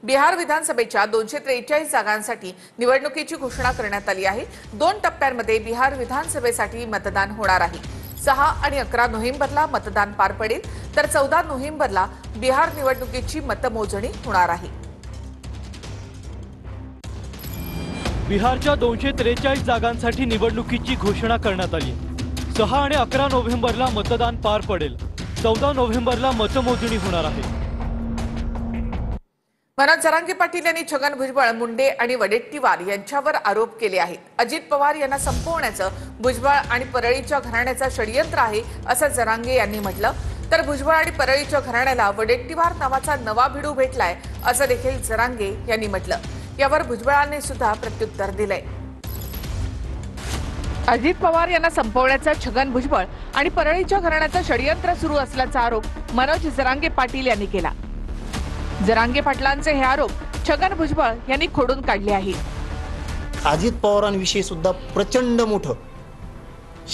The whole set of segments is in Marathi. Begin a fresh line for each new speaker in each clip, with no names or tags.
बिहार विधानसभेच्या 243 जागांसाठी निवडणुकीची घोषणा करण्यात आली आहे। 2 टप्प्यांमध्ये बिहार विधानसभेसाठी मतदान होणार आहे। 6 आणि 11 नोव्हेंबरला मतदान पार पडेल, तर 14 नोव्हेंबरला बिहार निवडणुकीची मतमोजणी होणार आहे।
बिहारच्या 243 जागांसाठी निवडणुकीची घोषणा करण्यात आली। 6 आणि 11 नोव्हेंबरला मतदान पार पडेल, 14 नोव्हेंबरला मतमोजणी होणार आहे।
मनोज जरांगे पाटील यांनी छगन भुजबळ, मुंडे आणि वडेट्टीवार यांच्यावर आरोप केले आहेत। अजित पवार यांना संपवण्याचं भुजबळ आणि परळीच्या घराण्याचं षडयंत्र आहे असं जरांगे यांनी म्हटलं, तर भुजबळ आणि परळीच्या घराण्याला वडेट्टीवार नावाचा नवा भिडू भेटलाय असं देखील जरांगे यांनी म्हटलं। यावर भुजबळांनी सुद्धा प्रत्युत्तर दिलंय। अजित पवार यांना संपवण्याचं छगन भुजबळ आणि परळीच्या घराण्याचं षडयंत्र सुरू असल्याचा आरोप मनोज जरांगे पाटील यांनी केला। जरांगे पाटलांचे हे आरोप छगन भुजबळ यांनी खोडून काढले आहेत।
अजित पवारांविषयी सुद्धा प्रचंड मोठं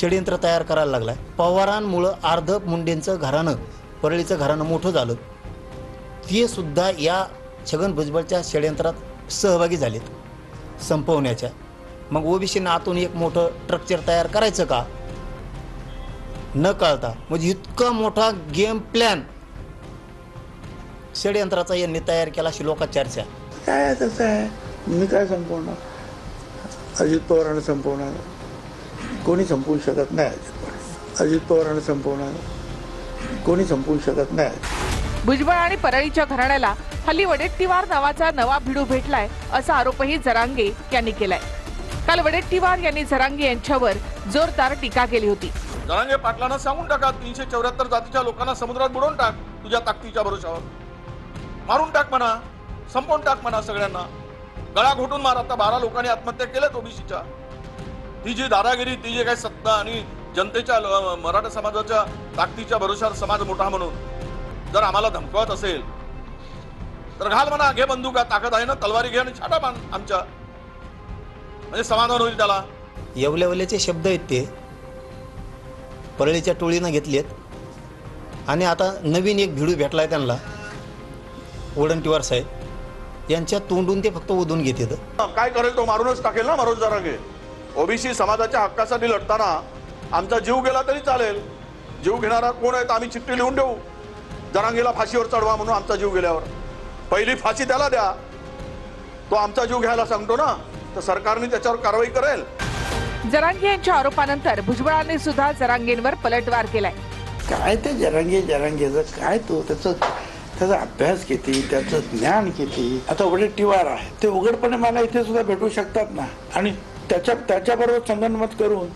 षडयंत्र तयार करायला लागलाय। पवारांमुळे अर्ध मुंडेंचं घराणं, परळीचं घराणं मोठं झालं, ते सुद्धा या छगन भुजबळच्या षडयंत्रात सहभागी झालेत संपवण्याच्या। मग ओबीसीनं आतून एक मोठं स्ट्रक्चर तयार करायचं का न कळता, म्हणजे इतका मोठा गेम प्लॅन षडयंत्राचा यांनी तयार केला अशी लोकांची चर्चा।
काय तसं आहे, मी काय संपवणार? अजित पवारांना संपवणार कोणी संपवू शकत नाही। अजित पवारांना संपवणार कोणी संपवू शकत नाही।
भुजबळ आणि परळीच्या घराण्याला हल्ली वडेट्टीवार नावाचा नवा भिडू भेटलाय असा आरोपही जरांगे यांनी केलाय। काल वडेट्टीवार यांनी जरांगे यांच्यावर जोरदार टीका केली होती।
जरांगे पाटलांना सांगून टाका, 374 जातीच्या लोकांना समुद्रात बुडवून टाक, तुझ्या ताकदीच्या भरोशावर मारून टाक म्हणा, संपवून टाक म्हणा, सगळ्यांना गळा घोटून मार। आता 12 लोकांनी आत्महत्या केल्यात ओबीसीच्या। ती जी दादागिरी, ती जी काही सत्ता आणि जनतेच्या मराठा समाजाच्या ताकदीच्या भरोशावर समाज मोठा म्हणून जर आम्हाला धमकवत असेल तर घाल म्हणा, घे बंदुका, ताकद आहे ना, तलवारी घे आणि छाटा मान आमच्या, म्हणजे समाधान होईल त्याला।
येवल्यावल्याचे शब्द आहेत ते परळीच्या टोळीनं घेतलेत आणि आता नवीन एक भिडू भेटलाय त्यांना, वडेट्टीवार साहेब यांच्या तोंडून ते फक्त ओढून घेतात।
काय करेल तो मारूनच टाकेल ना मनोज जरांगे। ओबीसी समाजाच्या हक्कासाठी लढताना आमचा जीव गेला तरी चालेल, जीव घेणारा कोण आहे तर आम्ही चिठ्ठी लिहून देऊ, जरांगेला फाशीवर चढवा म्हणून, आमचा जीव गेल्यावर पहिली फाशी त्याला द्या, तो आमचा जीव घ्यायला सांगतो ना, तर सरकारने त्याच्यावर कारवाई करेल।
जरांगे यांच्या आरोपानंतर भुजबळांनी सुद्धा जरांगेंवर पलटवार केलाय।
काय ते जरांगेचं काय, तो त्याचा अभ्यास किती, त्याचं ज्ञान किती। आता वडेट्टीवार आहे ते उघडपणे मला इथे सुद्धा भेटू शकतात ना, आणि त्याच्याबरोबर संगनमत करून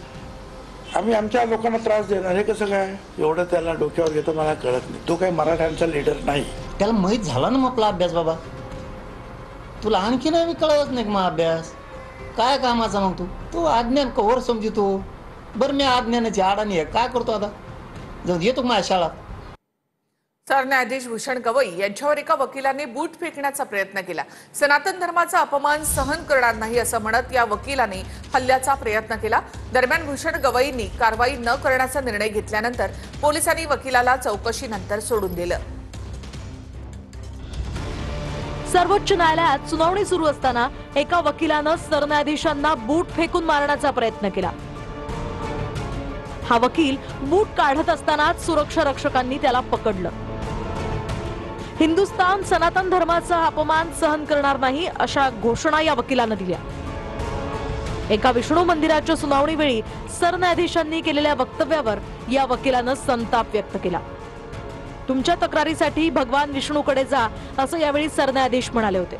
आम्ही आमच्या लोकांना त्रास देणार, हे कसं काय? एवढं त्याला डोक्यावर घेतो मला कळत नाही। तो काही मराठ्यांचा लीडर नाही।
त्याला माहीत झाला ना मग आपला अभ्यास, बाबा तुला आणखी नाही कळत नाही मग अभ्यास काय कामाचा? मग तू अज्ञान कवर समजतो? बरं मी अज्ञानाची अडाणी आहे, काय करतो आता? जाऊन येतो माझ्या शाळा।
सरन्यायाधीश भूषण गवई यांच्यावर एका वकिलाने बूट फेकण्याचा प्रयत्न केला। सनातन धर्माचा अपमान सहन करणार नाही असं म्हणत या वकिलाने हल्ल्याचा प्रयत्न केला। दरम्यान भूषण गवईंनी कारवाई न करण्याचा निर्णय घेतल्यानंतर पोलिसांनी वकिलाला चौकशीनंतर सोडून दिलं।
सर्वोच्च न्यायालयात सुनावणी सुरू असताना एका वकिलानं सरन्यायाधीशांना बूट फेकून मारण्याचा प्रयत्न केला। हा वकील बूट काढत असतानाच सुरक्षा रक्षकांनी त्याला पकडलं। हिंदुस्थान सनातन धर्माचा अपमान सहन करणार नाही अशा घोषणा या वकिलानं दिल्या। एका विष्णू मंदिराच्या सुनावणीवेळी सरन्यायाधीशांनी केलेल्या वक्तव्यावर या वकिलानं संताप व्यक्त केला। तुमच्या तक्रारीसाठी भगवान विष्णूकडे जा असं यावेळी सरन्यायाधीश म्हणाले होते।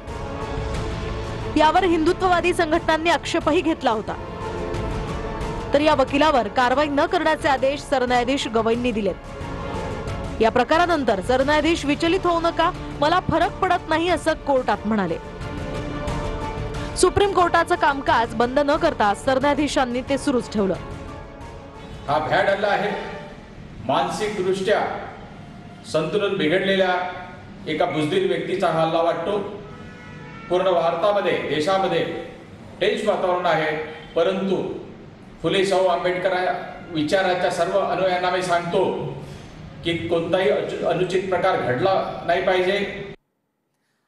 यावर हिंदुत्ववादी संघटनांनी आक्षेपही घेतला होता, तर या वकिलावर कारवाई न करण्याचे आदेश सरन्यायाधीश गवईंनी दिलेत। या प्रकारानंतर सरन्यायाधीश विचलित होऊ नका, मला फरक पडत नाही असं कोर्टात म्हणाले। सुप्रीम कोर्टाचं कामकाज बंद न करता सरन्यायाधीशांनी ते सुरूच ठेवलं।
हा भ्याड हल्ला आहे। मानसिक दृष्ट्या संतुलन बिघडलेल्या एका बुजदिल व्यक्तीचा हल्ला वाटतो। पूर्ण भारतामध्ये, देशामध्ये टेन्स वातावरण आहे, परंतु फुले शाहू आंबेडकर विचाराच्या सर्व अनुयायांना मी सांगतो की कोणताही अनुचित प्रकार घडला नाही पाहिजे।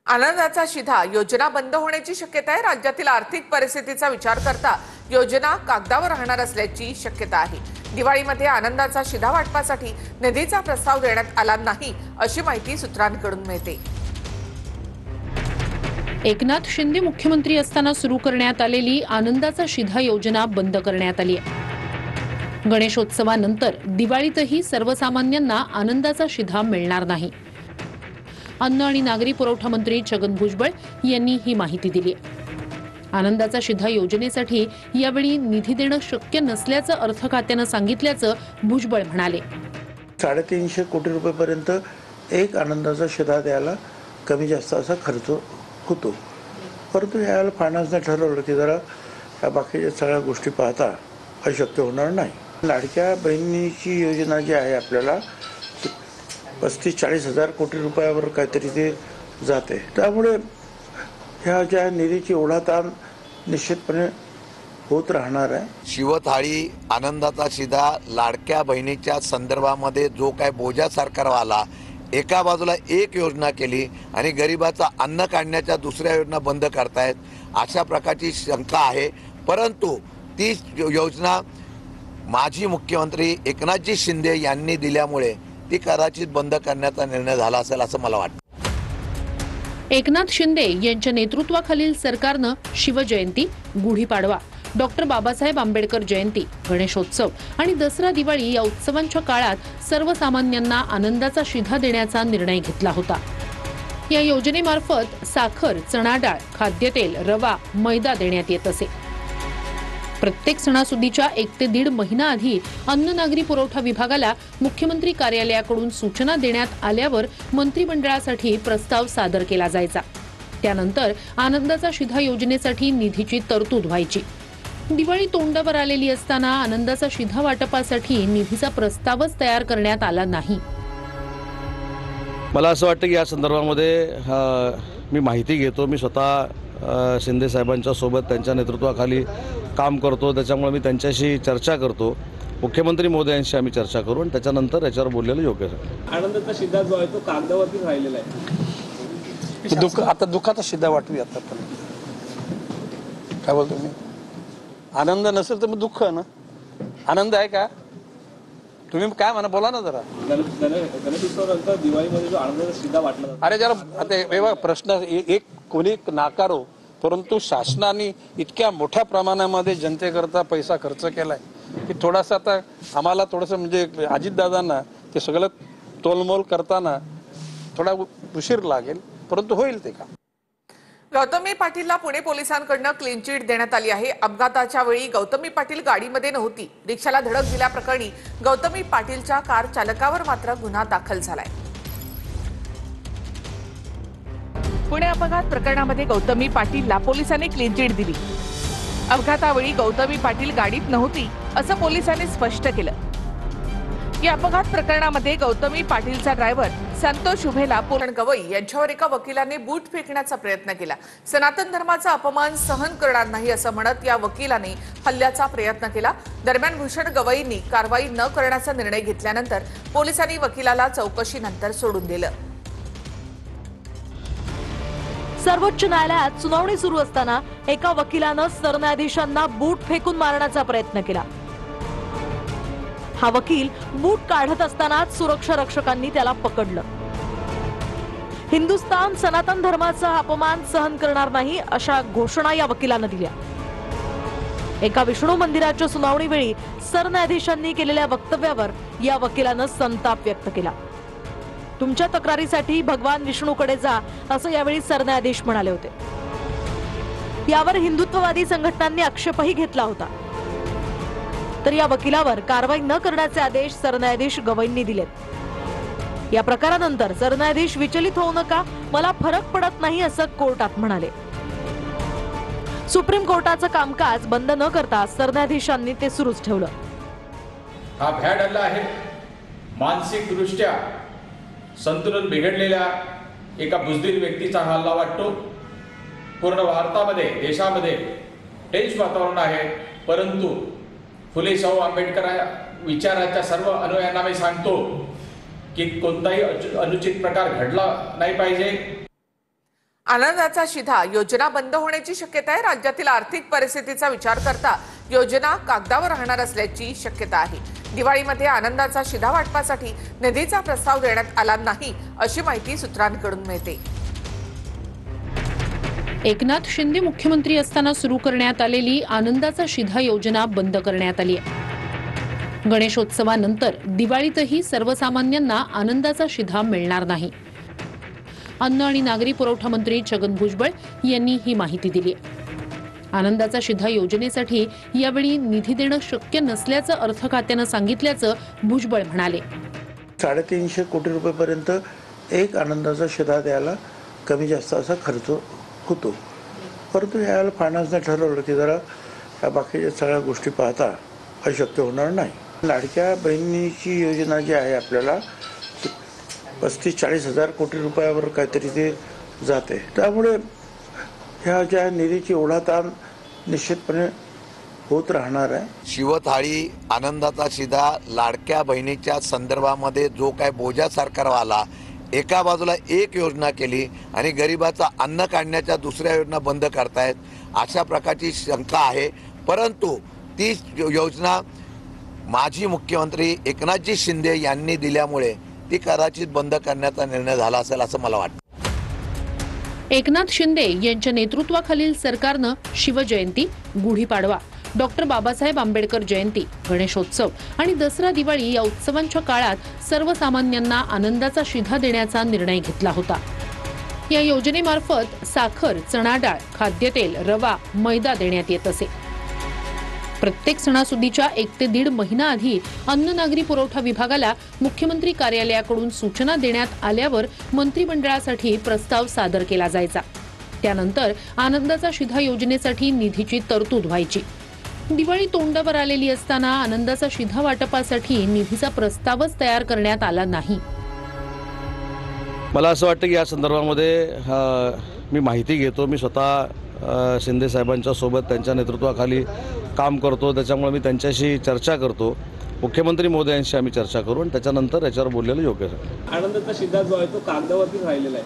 आनंदाचा शिधा योजना बंद होण्याची शक्यता आहे. राज्यातील आर्थिक परिस्थितीचा विचार करता योजना कागदावर राहणार असल्याची शक्यता आहे. दिवाळीमध्ये आनंदाचा शिधा वाटपासाठी निधीचा प्रस्ताव देण्यात आला नाही अशी माहिती सूत्रांकडून मिळते.
एकनाथ शिंदे मुख्यमंत्री असताना सुरू करण्यात आलेली आनंदाचा शिधा योजना बंद करण्यात आली आहे. गणेशोत्सवानंतर दिवाळीतही सर्वसामान्यांना आनंदाचा शिधा मिळणार नाही. अन्न आणि नागरी पुरवठा मंत्री छगन भुजबळ यांनी ही माहिती दिली आहे. आनंदाचा शिधा योजनेसाठी यावेळी निधी देणं शक्य नसल्याचं अर्थ खात्यानं सांगितल्याचं भुजबळ म्हणाले.
350 कोटी रुपयेपर्यंत एक आनंदाचा शिधा द्यायला कमी जास्त असा खर्च होतो. परंतु यावेळेला फायनान्सने ठरवलं की जरा या बाकीच्या सगळ्या गोष्टी पाहता अशक्य होणार नाही. लाडक्या बहिणीची योजना जी आहे आपल्याला 35-40 हजार कोटी रुपयावर काहीतरी ते जाते. त्यामुळे ह्या ज्या निधीची ओढाताण निश्चितपणे होत राहणार आहे.
शिवथाळी, आनंदाचा शिधा, लाडक्या बहिणीच्या संदर्भामध्ये जो काय बोजा सरकारवर आला, एका बाजूला एक योजना केली आणि गरिबाचा अन्न काढण्याच्या दुसऱ्या योजना बंद करतायत अशा प्रकारची शंका आहे. परंतु ती योजना माजी मुख्यमंत्री एकनाथजी शिंदे यांनी दिल्यामुळे ती कदाचित बंद करण्याचा निर्णय झाला असेल असं मला वाटतं.
एकनाथ शिंदे यांच्या नेतृत्वाखालील सरकारनं शिवजयंती, गुढीपाडवा, डॉक्टर बाबासाहेब आंबेडकर जयंती, गणेशोत्सव आणि दसरा दिवाळी या उत्सवांच्या काळात सर्वसामान्यांना आनंदाचा शिधा देण्याचा निर्णय घेतला होता. या योजनेमार्फत साखर, चणा डाळ, खाद्यतेल, रवा, मैदा देण्यात येत असे. प्रत्येक सणासुदीच्या 1 ते 1.5 महिना आधी अन्न नागरी पुरवठा विभागाला मुख्यमंत्री कार्यालयाकडून सूचना देण्यात आल्यावर मंत्रिमंडळासाठी प्रस्ताव सादर केला जायचा. त्यानंतर आनंदाचा शिधा योजनेसाठी निधीची तरतूद व्हायची. दिवाळी तोंडावर आलेली असताना आनंदाचा शिधा वाटपासाठी निधीचा प्रस्तावच तयार करण्यात आला नाही.
मला असं वाटतं की या संदर्भामध्ये मी माहिती घेतो. मी स्वतः शिंदे साहेबांच्या सोबत त्यांच्या नेतृत्वाखाली काम करतो. त्याच्यामुळे मी त्यांच्याशी चर्चा करतो. मुख्यमंत्री महोदयांशी आम्ही चर्चा करू आणि त्याच्यानंतर याच्यावर बोललेलं योग्य आहे.
आनंदाचा शिधा जो आहे तो कागदावरती राहिलेला आहे.
आता दुःखाचा शिधा वाटूया. आता पण काय बोलतो मी, आनंद नसेल तर मग दुःख ना. आनंद आहे का? तुम्ही काय म्हणा, बोला ना जरा.
गणेशोत्सवानंतर दिवाळीमध्ये जो आनंदाचा शिधा वाटला जातो,
अरे जरा आता प्रश्न एक कोणी नाकारो, परंतु शासनाने इतक्या मोठ्या प्रमाणामध्ये जनतेकरता पैसा खर्च केलाय की थोडासा आता आम्हाला थोडंसं म्हणजे अजितदादांना ते सगळं तोलमोल करताना थोडा उशीर लागेल, परंतु होईल ते का.
गौतमी पाटीलला पुणे पोलिसांकडून क्लीन चिट देण्यात आली आहे. अपघाताच्या वेळी गौतमी पाटील गाडीमध्ये नव्हती. रिक्षाला धडक दिल्याप्रकरणी गौतमी पाटीलच्या कार चालकावर मात्र गुन्हा दाखल झालाय. पुणे अपघात प्रकरणामध्ये गौतमी पाटीलला पोलिसांनी क्लीन चिट दिली. अपघातावेळी गौतमी पाटील गाडीत नव्हती असं पोलिसांनी स्पष्ट केलं. या अपघात प्रकरणामध्ये गौतमी पाटीलचा ड्रायव्हर संतोष उभेला गवई यांच्यावर एका वकिलाने बूट फेकण्याचा प्रयत्न केला. सनातन धर्माचा अपमान सहन करणार नाही असं म्हणत या वकिलाने हल्ल्याचा प्रयत्न केला. दरम्यान भूषण गवईंनी कारवाई न करण्याचा निर्णय घेतल्यानंतर पोलिसांनी वकिलाला चौकशीनंतर सोडून दिलं.
सर्वोच्च न्यायालयात सुनावणी सुरू असताना एका वकिलानं सरन्यायाधीशांना बूट फेकून मारण्याचा प्रयत्न केला. हा वकील बूट काढत असतानाच सुरक्षा रक्षकांनी त्याला पकडलं. हिंदुस्थान सनातन धर्माचा अपमान सहन करणार नाही अशा घोषणा या वकिलानं दिल्या. एका विष्णू मंदिराच्या सुनावणीवेळी सरन्यायाधीशांनी केलेल्या वक्तव्यावर या वकिलानं संताप व्यक्त केला. तुमच्या तक्रारीसाठी भगवान विष्णूकडे जा असं यावेळी सरन्यायाधीश म्हणाले होते. यावर हिंदुत्ववादी संघटनांनी आक्षेपही घेतला होता. तर या वकिलावर कारवाई न करण्याचे आदेश सरन्यायाधीश गवईंनी दिलेत. या प्रकारानंतर सरन्यायाधीश विचलित होऊ नका, मला फरक पडत नाही असं कोर्टात म्हणाले. सुप्रीम कोर्टाचं कामकाज बंद न करता सरन्यायाधीशांनी ते सुरूच ठेवलं.
हा भ्याड हल्ला आहे. मानसिक दृष्ट्या संतुलन बिघडलेल्या एका बुजदीर व्यक्तीचा हा हल्ला वाटतो. पूर्ण भारतामध्ये, देशामध्ये टेन्स वातावरण आहे. परंतु फुले शाहू आंबेडकर विचाराच्या सर्व अनुयायांना मी सांगतो की कोणताही अनुचित प्रकार घडला नाही पाहिजे.
आनंदाचा शिधा योजना बंद होण्याची शक्यता आहे. राज्यातील आर्थिक परिस्थितीचा विचार करता योजना कागदावर राहणार असल्याची शक्यता आहे. दिवाळीमध्ये आनंदाचा शिधा वाटपासाठी निधीचा प्रस्ताव देण्यात आला नाही अशी माहिती सूत्रांकडून मिळते.
एकनाथ शिंदे मुख्यमंत्री असताना सुरू करण्यात आलेली आनंदाचा शिधा योजना बंद करण्यात आली आहे. गणेशोत्सवानंतर दिवाळीतही सर्वसामान्यांना आनंदाचा शिधा मिळणार नाही. अन्न आणि नागरी पुरवठा मंत्री छगन भुजबळ यांनी ही माहिती दिली आहे. आनंदाचा शिधा योजनेसाठी यावेळी निधी देणं शक्य नसल्याचं अर्थ खात्यानं सांगितल्याचं भुजबळ म्हणाले.
350 कोटी रुपयेपर्यंत एक आनंदाचा शिधा द्यायला कमी जास्त असा खर्च होतो. परंतु यावेळेला फायनान्सने ठरवलं की जरा या बाकीच्या सगळ्या गोष्टी पाहता अशक्य होणार नाही. लाडक्या बहिणीची योजना जी आहे आपल्याला 35-40 हजार कोटी रुपयावर काहीतरी ते जाते. त्यामुळे ह्या ज्या निधीची ओढाताण निश्चितपणे होत राहणार आहे.
शिवथाळी, आनंदाचा शिधा, लाडक्या बहिणीच्या संदर्भामध्ये जो काय बोजा सरकारवर आला, एका बाजूला एक योजना केली आणि गरिबाचा अन्न काढण्याच्या दुसऱ्या योजना बंद करतायत अशा प्रकारची शंका आहे. परंतु ती योजना माजी मुख्यमंत्री एकनाथजी शिंदे यांनी दिल्यामुळे ती कदाचित बंद करण्याचा निर्णय झाला असेल असं मला वाटतं.
एकनाथ शिंदे यांच्या नेतृत्वाखालील सरकारनं शिवजयंती, गुढीपाडवा, डॉक्टर बाबासाहेब आंबेडकर जयंती, गणेशोत्सव आणि दसरा दिवाळी या उत्सवांच्या काळात सर्वसामान्यांना आनंदाचा शिधा देण्याचा निर्णय घेतला होता. या योजनेमार्फत साखर, चणा डाळ, खाद्यतेल, रवा, मैदा देण्यात येत असे. प्रत्येक सणासुदीच्या 1 ते 1.5 महिना आधी अन्न नागरी पुरवठा विभागाला मुख्यमंत्री कार्यालयाकडून सूचना देण्यात आल्यावर मंत्रिमंडळासाठी प्रस्ताव सादर केला जायचा. त्यानंतर आनंदाचा शिधा योजनेसाठी निधीची तरतूद व्हायची. दिवाळी तोंडावर आलेली असताना आनंदाचा शिधा वाटपासाठी निधीचा प्रस्तावच तयार करण्यात आला नाही.
मला असं वाटतं की या संदर्भामध्ये मी माहिती घेतो. मी स्वतः शिंदे साहेबांच्या सोबत त्यांच्या नेतृत्वाखाली काम करतो. त्याच्यामुळे मी त्यांच्याशी चर्चा करतो. मुख्यमंत्री महोदयांशी आम्ही चर्चा करू आणि त्याच्यानंतर याच्यावर बोललेलं योग्य आहे.
आनंदाचा शिधा जो आहे तो कागदावरती राहिलेला आहे.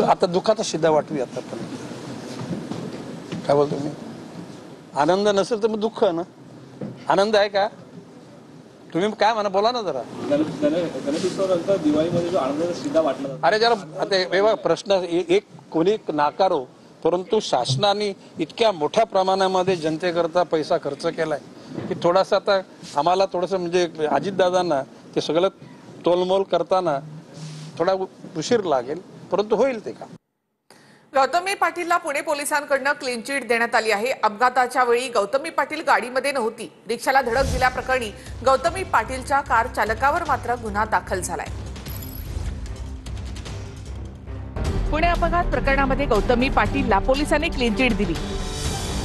आता दुःखाचा शिधा वाटूया. आता पण काय बोलतो मी, आनंद नसेल तर मग दुःख ना. आनंद आहे का? तुम्ही काय म्हणा, बोला ना जरा.
गणेशोत्सवानंतर दिवाळीमध्ये जो आनंदाचा शिधा वाटला जातो,
अरे जरा आता प्रश्न एक कोणी नाकारो, परंतु शासनाने इतक्या मोठ्या प्रमाणामध्ये जनतेकरता पैसा खर्च केलाय की थोडासा आता आम्हाला थोडंसं म्हणजे अजितदादांना ते सगळं तोलमोल करताना थोडा उशीर लागेल, परंतु होईल ते का.
गौतमी पाटीलला पुणे पोलिसांकडून क्लीन चिट देण्यात आली आहे. अपघाताच्या वेळी गौतमी पाटील गाडीमध्ये नव्हती. रिक्षाला धडक दिल्याप्रकरणी गौतमी पाटीलच्या कार चालकावर मात्र गुन्हा दाखल झालाय. पुणे अपघात प्रकरणामध्ये गौतमी पाटीलला पोलिसांनी क्लीन चिट दिली.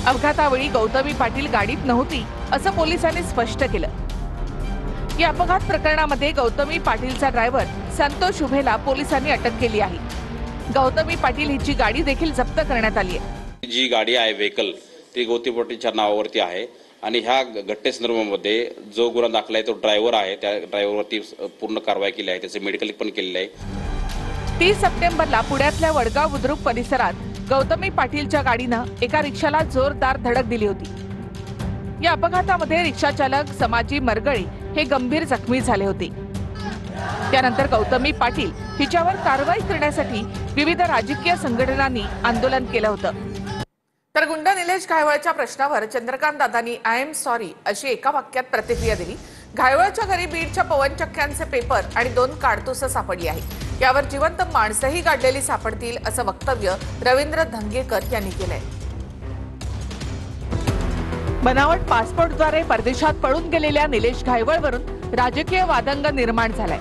अपघातावेळी गौतमी पाटील गाडीत नव्हती असं पोलिसांनी स्पष्ट केलं. या अपघात प्रकरणामध्ये गौतमी पाटीलचा ड्रायव्हर संतोष उभेला पोलिसांनी अटक केली आहे. गौतमी पाटील हिची गाडी देखील जप्त करण्यात आली आहे.
जी गाडी आहे व्हेकल ती गौतमी पाटीलच्या नावावरती आहे आणि ह्या घटनेसंदर्भामध्ये जो गुन्हा दाखला आहे तो ड्रायव्हर आहे. त्या ड्रायव्हरवरती पूर्ण कारवाई केली आहे. त्याचे मेडिकल पण केलेलं आहे.
30 सप्टेंबरला पुण्यातल्या वडगाव बुद्रुक परिसरात गौतमी पाटीलच्या गाडीनं एका रिक्षाला जोरदार धडक दिली होती. या अपघातामध्ये रिक्षाचालक समाजी मरगळी हे गंभीर जखमी झाले होते. त्यानंतर गौतमी पाटील हिच्यावर कारवाई करण्यासाठी विविध राजकीय संघटनांनी आंदोलन केलं होतं. तर गुंड निलेश घायवळच्या प्रश्नावर चंद्रकांत दादांनी आय एम सॉरी अशी एका वाक्यात प्रतिक्रिया दिली. घायवळच्या घरी बीडच्या पवनचक्क्यांचे पेपर आणि 2 काडतुसं सापडली आहे. यावर जिवंत माणसंही गाडलेली सापडतील असं वक्तव्य रवींद्र धंगेकर यांनी केलंय. बनावट पासपोर्टद्वारे परदेशात पळून गेलेल्या निलेश घायवळवरून राजकीय वादंग निर्माण झालाय.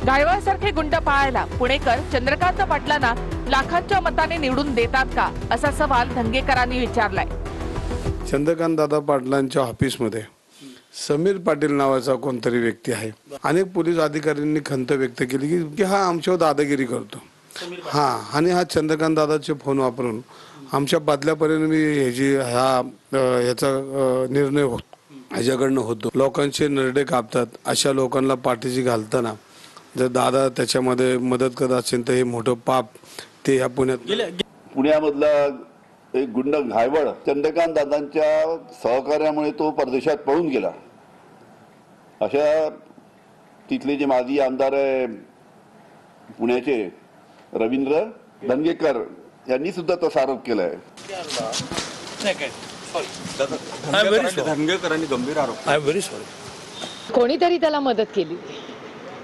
घायवळसारखे गुंड पाहायला पुणेकर चंद्रकांत पाटलांना लाखांच्या मताने निवडून देतात का असा सवाल धंगेकरांनी विचारलाय.
चंद्रकांत दादा पाटलांच्या ऑफिसमध्ये समीर पाटील नावाचा कोणतरी व्यक्ती आहे. अनेक पोलीस अधिकाऱ्यांनी खंत व्यक्त केली की हा आमच्यावर दादागिरी करतो. आणि हा चंद्रकांत दादाचे फोन वापरून आमच्या बदल्यापर्यंत ह्याचा निर्णय ह्याच्याकडनं होतो. लोकांचे नरडे कापतात. अशा लोकांना पाठीशी घालताना जर दादा त्याच्यामध्ये मदत करत असेल तर हे मोठं पाप ते या
पुण्यामधला एक गुंड घायवळ चंद्रकांत दादांच्या सहकार्यामुळे तो परदेशात पळून गेला. अशा तिथले जे माजी आमदार आहे पुण्याचे रवींद्र धनगेकर यांनी सुद्धा तसा आरोप केलाय.
धनगेकरांनी गंभीर आरोप.
I am very sorry.
कोणीतरी त्याला मदत केली,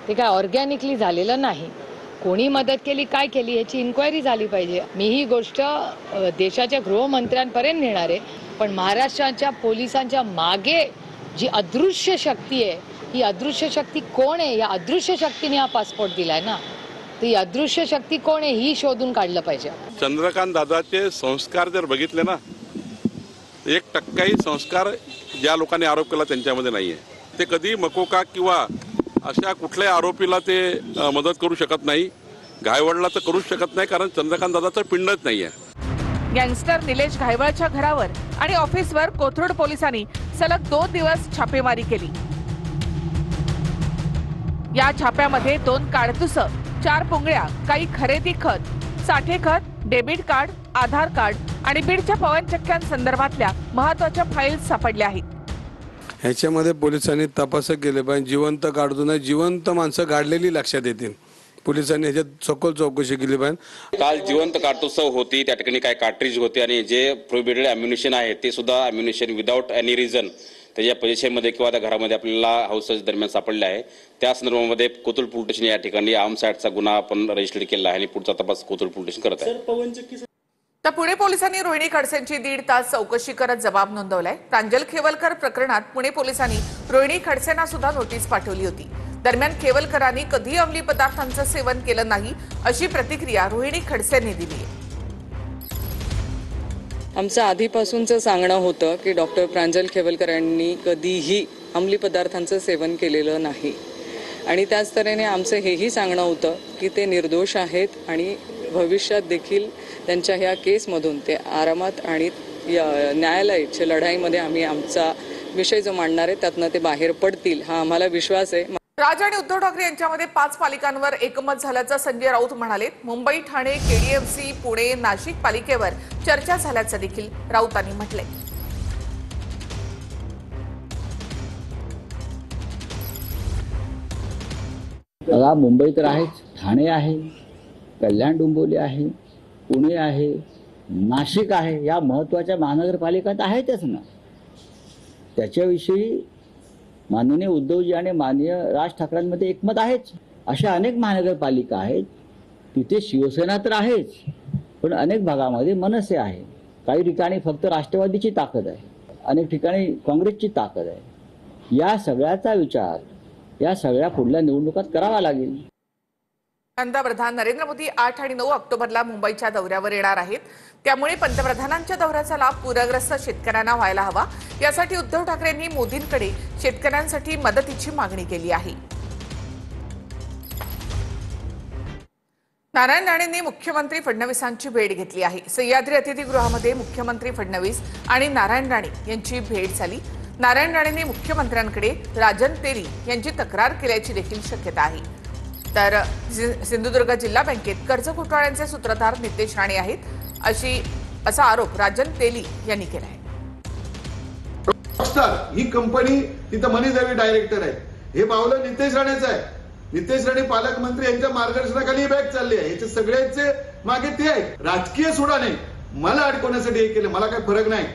ते काय ऑर्गॅनिकली झालेलं नाही. कोणी मदत केली, काय केली याची इन्क्वायरी झाली पाहिजे. मी ही गोष्ट देशाच्या गृहमंत्र्यांपर्यंत नेणार आहे, पण महाराष्ट्राच्या पोलिसांच्या मागे जी अदृश्य शक्ती आहे, ही अदृश्य शक्ती कोण आहे? या अदृश्य शक्तीने हा पासपोर्ट दिलाय ना, तर ही अदृश्य शक्ती कोण आहे ही शोधून काढलं पाहिजे.
चंद्रकांत दादाचे संस्कार जर बघितले ना, 1%ही संस्कार ज्या लोकांनी आरोप केला त्यांच्यामध्ये नाहीये. ते कधी मकोका किंवा अशा कुठल्याही आरोपीला ते मदत करू शकत नाही. घायवळला तर करूच शकत नाही, कारण चंद्रकांत दादाचं पिंडच नाहीये.
गँगस्टर निलेश घायवळच्या घरावर आणि ऑफिसवर कोथरूड पोलिसांनी सलग 2 दिवस छापेमारी केली. या छाप्यामध्ये 2 काडतुसं, 4 पुंगळ्या, काही खरेदी खत, साठे खत, डेबिट कार्ड, आधार कार्ड आणि बीडच्या पवनचक्क्यांसंदर्भातल्या महत्वाच्या फाईल्स सापडल्या आहेत.
ह्याच्यामध्ये पोलिसांनी तपास केले पाहिजे. जिवंत काढतो नाही, जिवंत माणसं काढलेली लक्षात येतील. पोलिसांनी ह्याच्यात सखोल चौकशी केली पाहिजे.
काल जिवंत काडतुसं होती, त्या ठिकाणी काय कार्ट्रिज होते आणि जे प्रोहिबिटेड अम्युनिशन आहे ते सुद्धा अम्युनिशन विदाऊट एनी रिझन त्याच्या पोझिशनमध्ये किंवा त्या घरामध्ये आपल्याला हाऊस सर्च दरम्यान सापडले आहे. त्या संदर्भामध्ये कोथरूड पोलीस स्टेशन या ठिकाणी आर्म्स ऍक्टचा गुन्हा आपण रजिस्टर केला आहे आणि पुढचा तपास कोथरूड पोलीस स्टेशन करत आहे.
तर पुणे पोलिसांनी रोहिणी खडसेंची 1.5 तास चौकशी करत जबाब नोंदवलाय. प्रांजल खेवलकर प्रकरणात पुणे पोलिसांनी रोहिणी खडसेंना सुद्धा नोटीस पाठवली होती. दरम्यान खेवलकरांनी कधी अंमली पदार्थांचं सेवन केलं नाही अशी प्रतिक्रिया रोहिणी खडसेंनी दिली आहे.
आमचं आधीपासूनचं सांगणं होतं की डॉक्टर प्रांजल खेवलकर यांनी कधीही अंमली पदार्थांचं सेवन केलेलं नाही आणि त्याच तऱ्हेने आमचं हेही सांगणं होतं की ते निर्दोष आहेत आणि भविष्यात देखील त्यांच्या ह्या केसमधून ते आरामात आणि न्यायालयाच्या लढाईमध्ये आम्ही आमचा विषय जो मांडणार आहे त्यातनं ते बाहेर पडतील हा आम्हाला विश्वास आहे.
राज आणि उद्धव ठाकरे यांच्यामध्ये 5 पालिकांवर एकमत झाल्याचं संजय राऊत म्हणाले. मुंबई, ठाणे, केडीएमसी, पुणे, नाशिक पालिकेवर चर्चा झाल्याचं देखील राऊतांनी म्हटलंय.
बघा, मुंबई तर आहेच, ठाणे आहे, कल्याण डोंबिवली आहे, पुणे आहे, नाशिक आहे, या महत्त्वाच्या महानगरपालिका तर आहेतच ना. त्याच्याविषयी माननीय उद्धवजी आणि माननीय राज ठाकरेंमध्ये एकमत आहेच. अशा अनेक महानगरपालिका आहेत, तिथे शिवसेना तर आहेच, पण अनेक भागामध्ये मनसे आहे. काही ठिकाणी फक्त राष्ट्रवादीची ताकद आहे, अनेक ठिकाणी काँग्रेसची ताकद आहे. या सगळ्याचा विचार या सगळ्या पुढल्या निवडणुकात करावा लागेल.
पंतप्रधान नरेंद्र मोदी 8 आणि 9 ऑक्टोबरला मुंबईच्या दौऱ्यावर येणार आहेत. त्यामुळे पंतप्रधानांच्या दौऱ्याचा लाभ पूरग्रस्त शेतकऱ्यांना व्हायला हवा, यासाठी उद्धव ठाकरेंनी मोदींकडे शेतकऱ्यांसाठी मदतीची मागणी केली आहे. नारायण राणेंनी मुख्यमंत्री फडणवीसांची भेट घेतली आहे. सह्याद्री अतिथीगृहामध्ये मुख्यमंत्री फडणवीस आणि नारायण राणे यांची भेट झाली. नारायण राणेंनी मुख्यमंत्र्यांकडे राजन तेली यांची तक्रार केल्याची देखील शक्यता आहे. तर सिंधुदुर्ग जिल्हा बँकेत कर्ज घोटाळ्यांचे सूत्रधार नितेश राणे आहेत असा आरोप राजन तेली यांनी केला आहे.
ही कंपनी तिथं मनी देवी डायरेक्टर आहे. हे पावलं नितेश राणेचं आहे. नितेश राणे पालकमंत्री यांच्या मार्गदर्शनाखाली बॅग चालली आहे. याचे सगळ्याचे मागे ते आहेत. राजकीय सुडाने मला अडकवण्यासाठी हे केलं. मला काही फरक नाही.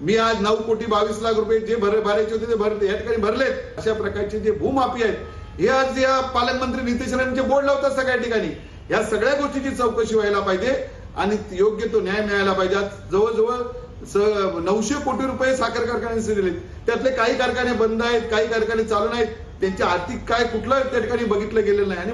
मी आज 9 कोटी 22 लाख रुपये जे भरायचे होते ते भरते या ठिकाणी भरलेत. अशा प्रकारचे जे भूमाफी आहेत हे आज या पालकमंत्री नितेश राणेंचे बोर्ड लावतात सगळ्या ठिकाणी. या सगळ्या गोष्टीची चौकशी व्हायला पाहिजे आणि योग्य तो न्याय मिळायला पाहिजे. आज जवळजवळ 900 कोटी रुपये साखर कारखान्यांचे दिलेत. त्यातले काही कारखाने बंद आहेत, काही कारखाने चालू नाहीत. त्यांची आर्थिक काय कुठलं त्या ठिकाणी बघितलं गेलेलं नाही आणि